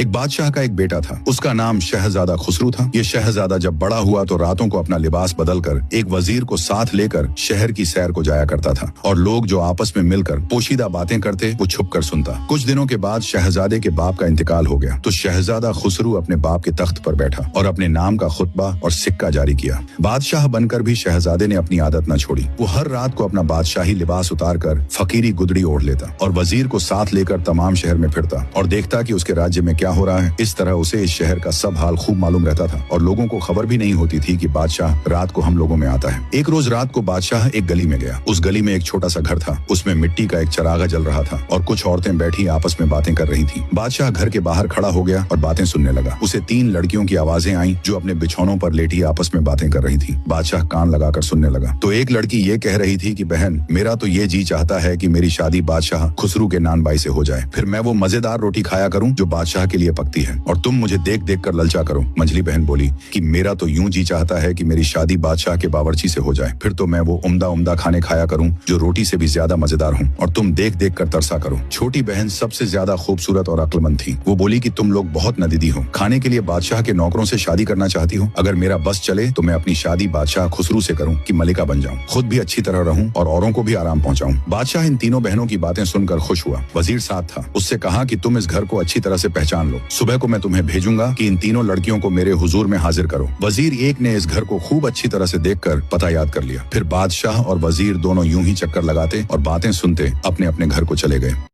एक बादशाह का एक बेटा था। उसका नाम शहजादा खुसरू था। ये शहजादा जब बड़ा हुआ तो रातों को अपना लिबास बदलकर एक वजीर को साथ लेकर शहर की सैर को जाया करता था और लोग जो आपस में मिलकर पोशीदा बातें करते वो छुप कर सुनता। कुछ दिनों के बाद शहजादे के बाप का इंतकाल हो गया तो शहजादा खुसरू अपने बाप के तख्त पर बैठा और अपने नाम का खुतबा और सिक्का जारी किया। बादशाह बनकर भी शहजादे ने अपनी आदत न छोड़ी। वो हर रात को अपना बादशाही लिबास उतार कर फकीरी गुदड़ी ओढ़ लेता और वजीर को साथ लेकर तमाम शहर में फिरता और देखता कि उसके राज्य में क्या हो रहा है। इस तरह उसे इस शहर का सब हाल खूब मालूम रहता था और लोगों को खबर भी नहीं होती थी कि बादशाह रात को हम लोगों में आता है। एक रोज रात को बादशाह एक गली में गया। उस गली में एक छोटा सा घर था। उसमें मिट्टी का एक चरागा जल रहा था और कुछ औरतें बैठी आपस में बातें कर रही थी। बादशाह घर के बाहर खड़ा हो गया और बातें सुनने लगा। उसे 3 लड़कियों की आवाजें आई जो अपने बिछौनों पर लेटी आपस में बातें कर रही थी। बादशाह कान लगाकर सुनने लगा तो एक लड़की ये कह रही थी कि बहन, मेरा तो ये जी चाहता है कि मेरी शादी बादशाह खुसरू के नान बाई से हो जाए, फिर मैं वो मजेदार रोटी खाया करूं जो बादशाह के लिए पकती है और तुम मुझे देख देख कर ललचा करो। मंझली बहन बोली कि मेरा तो यूं जी चाहता है कि मेरी शादी बादशाह के बावर्ची से हो जाए, फिर तो मैं वो उम्दा उम्दा खाने खाया करूं जो रोटी से भी ज्यादा मजेदार हों और तुम देख देख कर तरसा करो। छोटी बहन सबसे ज्यादा खूबसूरत और अक्लमंद थी। वो बोली कि तुम लोग बहुत नदीदी हो, खाने के लिए बादशाह के नौकरों से शादी करना चाहती हो। अगर मेरा बस चले तो मैं अपनी शादी बादशाह खुसरू से करूं कि मलिका बन जाऊं, खुद भी अच्छी तरह रहूं और औरों को भी आराम पहुंचाऊं। बादशाह इन तीनों बहनों की बातें सुनकर खुश हुआ। वजीर साथ था। उससे कहा कि तुम इस घर को अच्छी तरह से पहचान लो। सुबह को मैं तुम्हें भेजूंगा कि इन तीनों लड़कियों को मेरे हुजूर में हाजिर करो। वजीर एक ने इस घर को खूब अच्छी तरह से देखकर पता याद कर लिया। फिर बादशाह और वजीर दोनों यूं ही चक्कर लगाते और बातें सुनते अपने अपने घर को चले गए।